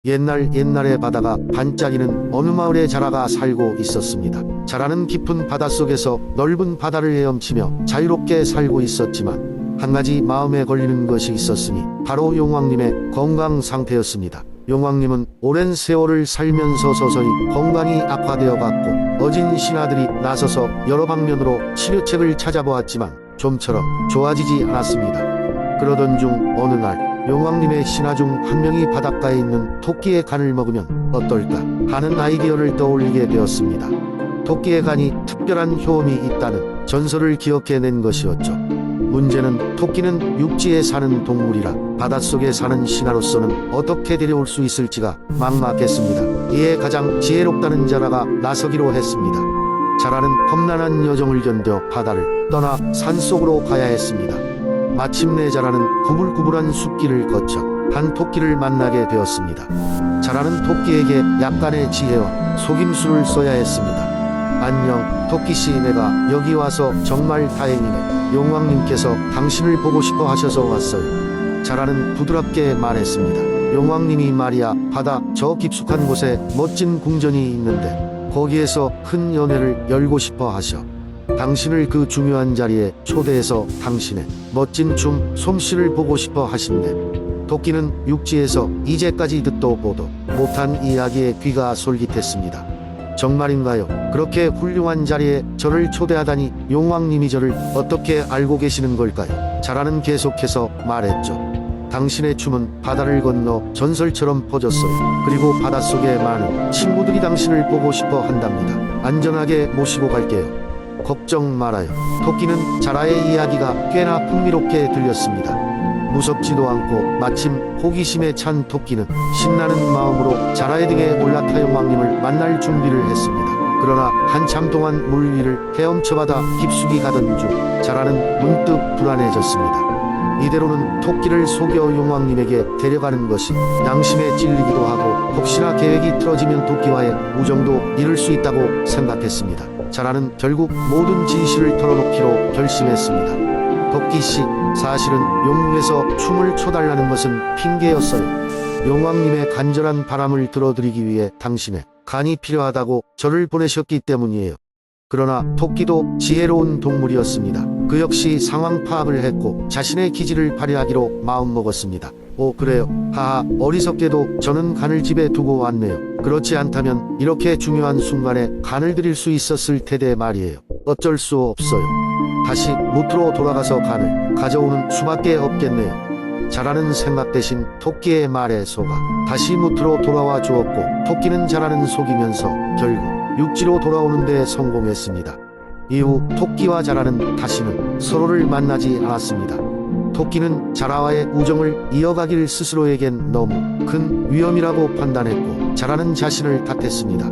옛날에 바다가 반짝이는 어느 마을에 자라가 살고 있었습니다. 자라는 깊은 바닷속에서 넓은 바다를 헤엄치며 자유롭게 살고 있었지만 한 가지 마음에 걸리는 것이 있었으니 바로 용왕님의 건강 상태였습니다. 용왕님은 오랜 세월을 살면서 서서히 건강이 악화되어 갔고 어진 신하들이 나서서 여러 방면으로 치료책을 찾아보았지만 좀처럼 좋아지지 않았습니다. 그러던 중 어느 날 용왕님의 신하 중 한 명이 바닷가에 있는 토끼의 간을 먹으면 어떨까 하는 아이디어를 떠올리게 되었습니다. 토끼의 간이 특별한 효험이 있다는 전설을 기억해낸 것이었죠. 문제는 토끼는 육지에 사는 동물이라 바닷속에 사는 신하로서는 어떻게 데려올 수 있을지가 막막했습니다. 이에 가장 지혜롭다는 자라가 나서기로 했습니다. 자라는 험난한 여정을 견뎌 바다를 떠나 산속으로 가야 했습니다. 마침내 자라는 구불구불한 숲길을 거쳐 한 토끼를 만나게 되었습니다. 자라는 토끼에게 약간의 지혜와 속임수를 써야 했습니다. 안녕, 토끼씨, 내가 여기 와서 정말 다행이네. 용왕님께서 당신을 보고 싶어 하셔서 왔어요. 자라는 부드럽게 말했습니다. 용왕님이 말이야, 바다 저 깊숙한 곳에 멋진 궁전이 있는데 거기에서 큰 연회를 열고 싶어 하셔. 당신을 그 중요한 자리에 초대해서 당신의 멋진 춤 솜씨를 보고 싶어 하신대. 토끼는 육지에서 이제까지 듣도 보도 못한 이야기에 귀가 솔깃했습니다. 정말인가요? 그렇게 훌륭한 자리에 저를 초대하다니 용왕님이 저를 어떻게 알고 계시는 걸까요? 자라는 계속해서 말했죠. 당신의 춤은 바다를 건너 전설처럼 퍼졌어요. 그리고 바닷속에 많은 친구들이 당신을 보고 싶어 한답니다. 안전하게 모시고 갈게요. 걱정 말아요. 토끼는 자라의 이야기가 꽤나 흥미롭게 들렸습니다. 무섭지도 않고 마침 호기심에 찬 토끼는 신나는 마음으로 자라의 등에 올라타 용왕님을 만날 준비를 했습니다. 그러나 한참 동안 물 위를 헤엄쳐바다 깊숙이 가던 중 자라는 문득 불안해졌습니다. 이대로는 토끼를 속여 용왕님에게 데려가는 것이 양심에 찔리기도 하고 혹시나 계획이 틀어지면 토끼와의 우정도 잃을 수 있다고 생각했습니다. 자라는 결국 모든 진실을 털어놓기로 결심했습니다. 토끼씨, 사실은 용궁에서 춤을 춰달라는 것은 핑계였어요. 용왕님의 간절한 바람을 들어드리기 위해 당신의 간이 필요하다고 저를 보내셨기 때문이에요. 그러나 토끼도 지혜로운 동물이었습니다. 그 역시 상황 파악을 했고 자신의 기질을 발휘하기로 마음먹었습니다. 오, 그래요. 하하, 어리석게도 저는 간을 집에 두고 왔네요. 그렇지 않다면 이렇게 중요한 순간에 간을 드릴 수 있었을 테데 말이에요. 어쩔 수 없어요. 다시 무트로 돌아가서 간을 가져오는 수밖에 없겠네요. 자라는 생각 대신 토끼의 말에 속아 다시 무트로 돌아와 주었고 토끼는 자라는 속이면서 결국 육지로 돌아오는 데 성공했습니다. 이후 토끼와 자라는 다시는 서로를 만나지 않았습니다. 토끼는 자라와의 우정을 이어가길 스스로에겐 너무 큰 위험이라고 판단했고 자라는 자신을 탓했습니다.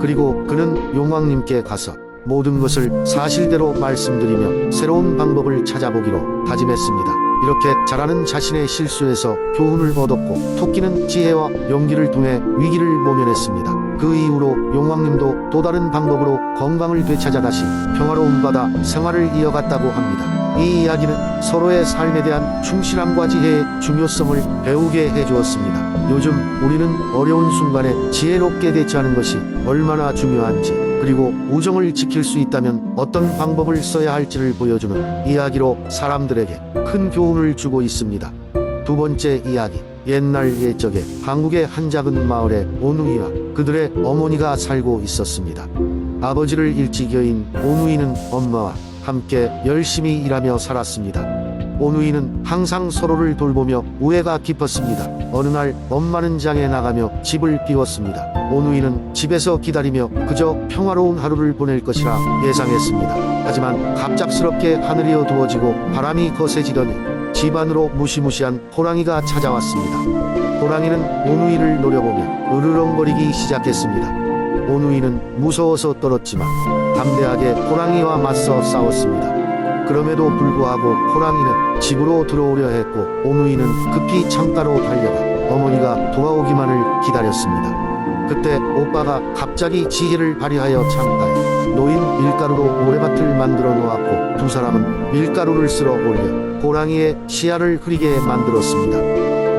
그리고 그는 용왕님께 가서 모든 것을 사실대로 말씀드리며 새로운 방법을 찾아보기로 다짐했습니다. 이렇게 자라는 자신의 실수에서 교훈을 얻었고 토끼는 지혜와 용기를 통해 위기를 모면했습니다. 그 이후로 용왕님도 또 다른 방법으로 건강을 되찾아 다시 평화로운 바다 생활을 이어갔다고 합니다. 이 이야기는 서로의 삶에 대한 충실함과 지혜의 중요성을 배우게 해주었습니다. 요즘 우리는 어려운 순간에 지혜롭게 대처하는 것이 얼마나 중요한지, 그리고 우정을 지킬 수 있다면 어떤 방법을 써야 할지를 보여주는 이야기로 사람들에게 큰 교훈을 주고 있습니다. 두 번째 이야기. 옛날 옛적에 한국의 한 작은 마을에 오누이와 그들의 어머니가 살고 있었습니다. 아버지를 일찍 여인 오누이는 엄마와 함께 열심히 일하며 살았습니다. 오누이는 항상 서로를 돌보며 우애가 깊었습니다. 어느 날 엄마는 장에 나가며 집을 비웠습니다. 오누이는 집에서 기다리며 그저 평화로운 하루를 보낼 것이라 예상했습니다. 하지만 갑작스럽게 하늘이 어두워지고 바람이 거세지더니 집 안으로 무시무시한 호랑이가 찾아왔습니다. 호랑이는 오누이를 노려보며 으르렁거리기 시작했습니다. 오누이는 무서워서 떨었지만 담대하게 호랑이와 맞서 싸웠습니다. 그럼에도 불구하고 호랑이는 집으로 들어오려 했고 오누이는 급히 창가로 달려가 어머니가 돌아오기만을 기다렸습니다. 그때 오빠가 갑자기 지혜를 발휘하여 창가에 놓인 밀가루로 모래밭을 만들어 놓았고 두 사람은 밀가루를 쓸어 올려 호랑이의 시야를 흐리게 만들었습니다.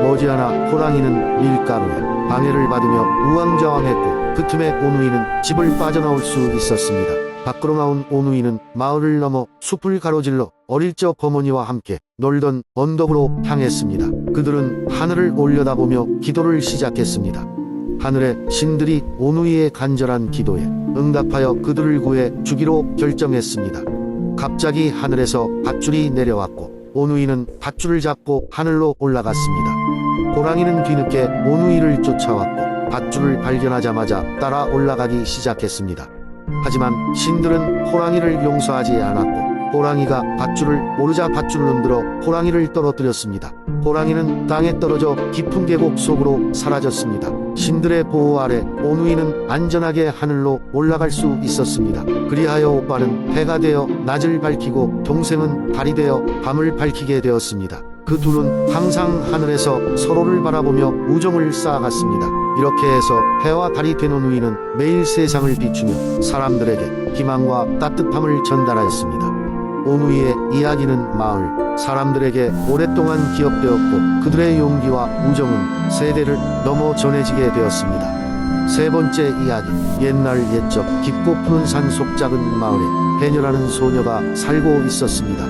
머지않아 호랑이는 밀가루에 방해를 받으며 우왕좌왕했고 그 틈에 오누이는 집을 빠져나올 수 있었습니다. 밖으로 나온 오누이는 마을을 넘어 숲을 가로질러 어릴 적 어머니와 함께 놀던 언덕으로 향했습니다. 그들은 하늘을 올려다보며 기도를 시작했습니다. 하늘의 신들이 오누이의 간절한 기도에 응답하여 그들을 구해 주기로 결정했습니다. 갑자기 하늘에서 밧줄이 내려왔고 오누이는 밧줄을 잡고 하늘로 올라갔습니다. 호랑이는 뒤늦게 오누이를 쫓아왔고 밧줄을 발견하자마자 따라 올라가기 시작했습니다. 하지만 신들은 호랑이를 용서하지 않았고 호랑이가 밧줄을 오르자 밧줄을 흔들어 호랑이를 떨어뜨렸습니다. 호랑이는 땅에 떨어져 깊은 계곡 속으로 사라졌습니다. 신들의 보호 아래 오누이는 안전하게 하늘로 올라갈 수 있었습니다. 그리하여 오빠는 해가 되어 낮을 밝히고 동생은 달이 되어 밤을 밝히게 되었습니다. 그 둘은 항상 하늘에서 서로를 바라보며 우정을 쌓아갔습니다. 이렇게 해서 해와 달이 된 오누이는 매일 세상을 비추며 사람들에게 희망과 따뜻함을 전달하였습니다. 오누이의 이야기는 마을 사람들에게 오랫동안 기억되었고 그들의 용기와 우정은 세대를 넘어 전해지게 되었습니다. 세 번째 이야기. 옛날 옛적 깊고 푸른 산속 작은 마을에 해녀라는 소녀가 살고 있었습니다.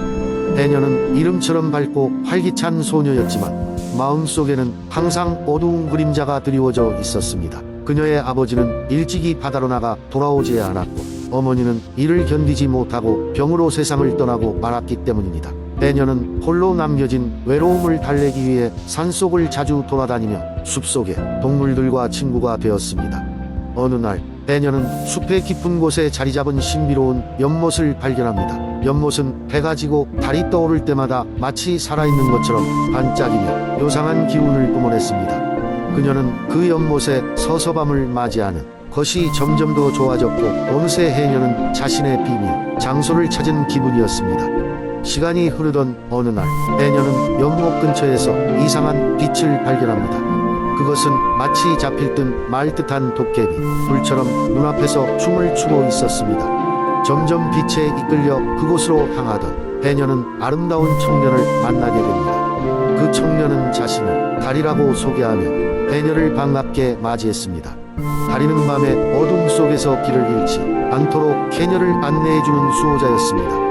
해녀는 이름처럼 밝고 활기찬 소녀였지만 마음속에는 항상 어두운 그림자가 드리워져 있었습니다. 그녀의 아버지는 일찍이 바다로 나가 돌아오지 않았고 어머니는 이를 견디지 못하고 병으로 세상을 떠나고 말았기 때문입니다. 해녀는 홀로 남겨진 외로움을 달래기 위해 산속을 자주 돌아다니며 숲속의 동물들과 친구가 되었습니다. 어느 날 해녀는 숲의 깊은 곳에 자리 잡은 신비로운 연못을 발견합니다. 연못은 해가 지고 달이 떠오를 때마다 마치 살아있는 것처럼 반짝이며 요상한 기운을 뿜어냈습니다. 그녀는 그 연못에 서서 밤을 맞이하는 것이 점점 더 좋아졌고 어느새 해녀는 자신의 비밀 장소를 찾은 기분이었습니다. 시간이 흐르던 어느 날 해녀는 연못 근처에서 이상한 빛을 발견합니다. 그것은 마치 잡힐 듯 말 듯한 도깨비 불처럼 눈앞에서 춤을 추고 있었습니다. 점점 빛에 이끌려 그곳으로 향하던 해녀는 아름다운 청년을 만나게 됩니다. 그 청년은 자신을 달이라고 소개하며 해녀를 반갑게 맞이했습니다. 달이는 밤의 어둠 속에서 길을 잃지 않도록 해녀를 안내해주는 수호자였습니다.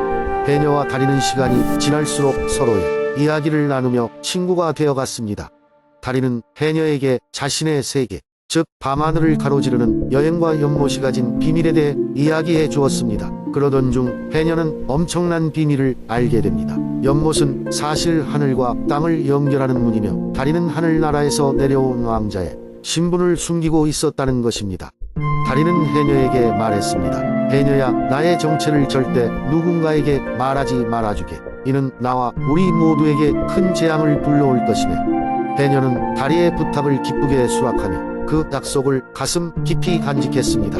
해녀와 달이는 시간이 지날수록 서로의 이야기를 나누며 친구가 되어갔습니다. 달이는 해녀에게 자신의 세계, 즉 밤하늘을 가로지르는 여행과 연못이 가진 비밀에 대해 이야기해 주었습니다. 그러던 중 해녀는 엄청난 비밀을 알게 됩니다. 연못은 사실 하늘과 땅을 연결하는 문이며 달이는 하늘나라에서 내려온 왕자의 신분을 숨기고 있었다는 것입니다. 달이는 해녀에게 말했습니다. 해녀야, 나의 정체를 절대 누군가에게 말하지 말아주게. 이는 나와 우리 모두에게 큰 재앙을 불러올 것이네. 해녀는 달이의 부탁을 기쁘게 수락하며 그 약속을 가슴 깊이 간직했습니다.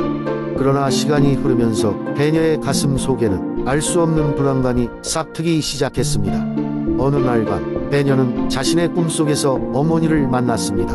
그러나 시간이 흐르면서 해녀의 가슴 속에는 알 수 없는 불안감이 싹트기 시작했습니다. 어느 날 밤 해녀는 자신의 꿈속에서 어머니를 만났습니다.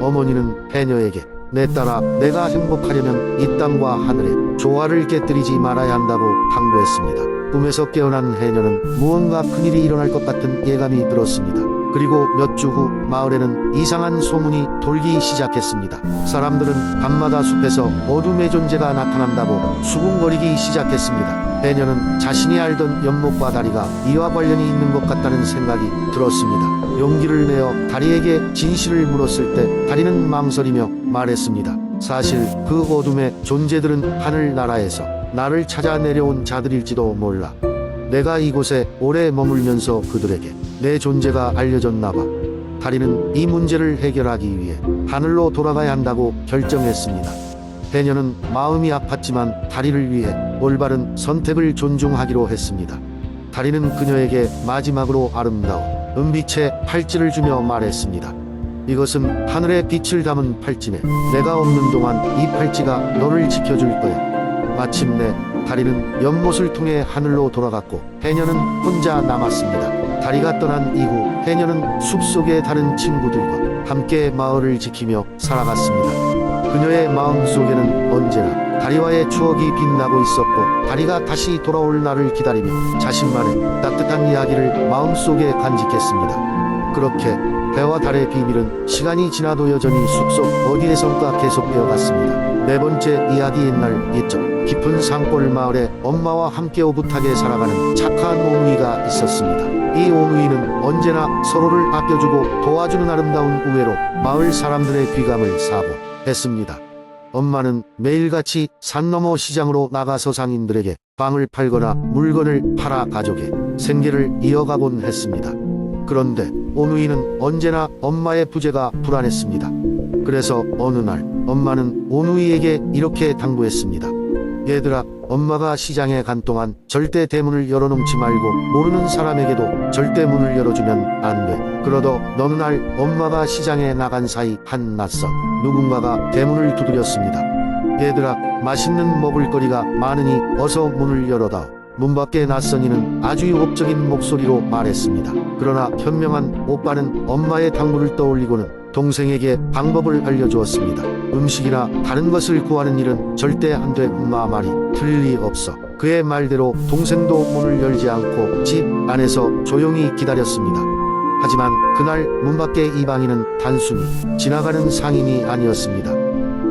어머니는 해녀에게 내 딸아, 내가 행복하려면 이 땅과 하늘의 조화를 깨뜨리지 말아야 한다고 당부했습니다. 꿈에서 깨어난 해녀는 무언가 큰일이 일어날 것 같은 예감이 들었습니다. 그리고 몇 주 후 마을에는 이상한 소문이 돌기 시작했습니다. 사람들은 밤마다 숲에서 어둠의 존재가 나타난다고 수군거리기 시작했습니다. 해녀는 자신이 알던 연못과 다리가 이와 관련이 있는 것 같다는 생각이 들었습니다. 용기를 내어 다리에게 진실을 물었을 때 다리는 망설이며 말했습니다. 사실 그 어둠의 존재들은 하늘나라에서 나를 찾아 내려온 자들일지도 몰라. 내가 이곳에 오래 머물면서 그들에게 내 존재가 알려졌나봐. 다리는 이 문제를 해결하기 위해 하늘로 돌아가야 한다고 결정했습니다. 해녀는 마음이 아팠지만 다리를 위해 올바른 선택을 존중하기로 했습니다. 다리는 그녀에게 마지막으로 아름다운 은빛의 팔찌를 주며 말했습니다. 이것은 하늘의 빛을 담은 팔찌네. 내가 없는 동안 이 팔찌가 너를 지켜줄 거야. 마침내 다리는 연못을 통해 하늘로 돌아갔고 해녀는 혼자 남았습니다. 다리가 떠난 이후 해녀는 숲속의 다른 친구들과 함께 마을을 지키며 살아갔습니다. 그녀의 마음속에는 언제나 다리와의 추억이 빛나고 있었고 다리가 다시 돌아올 날을 기다리며 자신만의 따뜻한 이야기를 마음속에 간직했습니다. 그렇게 해와 달의 비밀은 시간이 지나도 여전히 숲속 어디에선가 계속되어 갔습니다. 네 번째 이야기. 옛날 옛적 깊은 산골 마을에 엄마와 함께 오붓하게 살아가는 착한 오누이가 있었습니다. 이 오누이는 언제나 서로를 아껴주고 도와주는 아름다운 우애로 마을 사람들의 귀감을 사보했습니다. 엄마는 매일같이 산 너머 시장으로 나가서 상인들에게 빵을 팔거나 물건을 팔아 가족의 생계를 이어가곤 했습니다. 그런데 오누이는 언제나 엄마의 부재가 불안했습니다. 그래서 어느 날 엄마는 오누이에게 이렇게 당부했습니다. 얘들아, 엄마가 시장에 간 동안 절대 대문을 열어놓지 말고 모르는 사람에게도 절대 문을 열어주면 안 돼. 그러다 어느 날 엄마가 시장에 나간 사이 한 낯선 누군가가 대문을 두드렸습니다. 얘들아, 맛있는 먹을거리가 많으니 어서 문을 열어다오. 문 밖에 낯선이는 아주 유혹적인 목소리로 말했습니다. 그러나 현명한 오빠는 엄마의 당부를 떠올리고는 동생에게 방법을 알려주었습니다. 음식이나 다른 것을 구하는 일은 절대 안 돼. 엄마 말이 틀리 없어. 그의 말대로 동생도 문을 열지 않고 집 안에서 조용히 기다렸습니다. 하지만 그날 문 밖의 이방인은 단순히 지나가는 상인이 아니었습니다.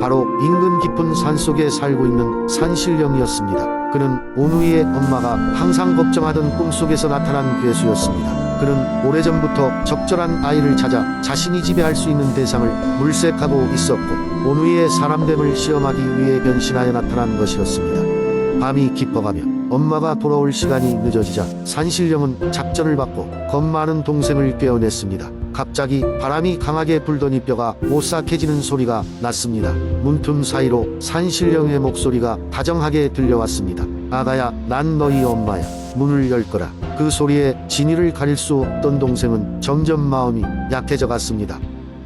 바로 인근 깊은 산속에 살고 있는 산신령이었습니다. 그는 오누이의 엄마가 항상 걱정하던 꿈속에서 나타난 괴수였습니다. 그는 오래전부터 적절한 아이를 찾아 자신이 지배할 수 있는 대상을 물색하고 있었고 오누이의 사람됨을 시험하기 위해 변신하여 나타난 것이었습니다. 밤이 깊어가며 엄마가 돌아올 시간이 늦어지자 산신령은 작전을 받고 겁 많은 동생을 깨어냈습니다. 갑자기 바람이 강하게 불더니 뼈가 오싹해지는 소리가 났습니다. 문틈 사이로 산신령의 목소리가 다정하게 들려왔습니다. 아가야, 난 너희 엄마야. 문을 열 거라. 그 소리에 진이를 가릴 수 없던 동생은 점점 마음이 약해져 갔습니다.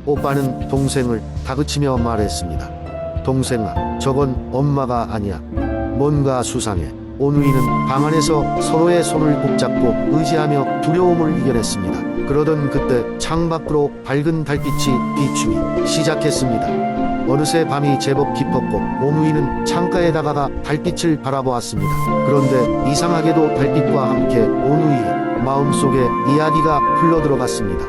오빠는 동생을 다그치며 말했습니다. 동생아, 저건 엄마가 아니야. 뭔가 수상해. 오누이는 방 안에서 서로의 손을 붙잡고 의지하며 두려움을 이겨냈습니다. 그러던 그때 창밖으로 밝은 달빛이 비추기 시작했습니다. 어느새 밤이 제법 깊었고 오누이는 창가에 다가가 달빛을 바라보았습니다. 그런데 이상하게도 달빛과 함께 오누이의 마음속에 이야기가 흘러들어갔습니다.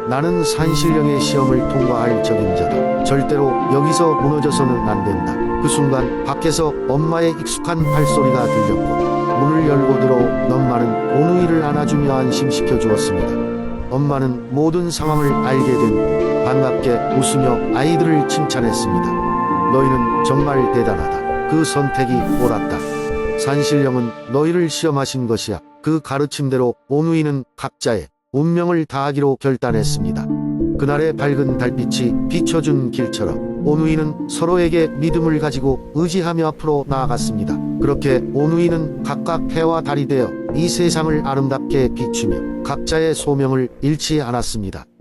나는 산신령의 시험을 통과할 적임자다. 절대로 여기서 무너져서는 안 된다. 그 순간 밖에서 엄마의 익숙한 발소리가 들렸고 문을 열고 들어온 엄마는 오누이를 안아주며 안심시켜 주었습니다. 엄마는 모든 상황을 알게 된 후 반갑게 웃으며 아이들을 칭찬했습니다. 너희는 정말 대단하다. 그 선택이 옳았다. 산신령은 너희를 시험하신 것이야. 그 가르침대로 오누이는 각자의 운명을 다하기로 결단했습니다. 그날의 밝은 달빛이 비춰준 길처럼 오누이는 서로에게 믿음을 가지고 의지하며 앞으로 나아갔습니다. 그렇게 오누이는 각각 해와 달이 되어 이 세상을 아름답게 비추며 각자의 소명을 잃지 않았습니다.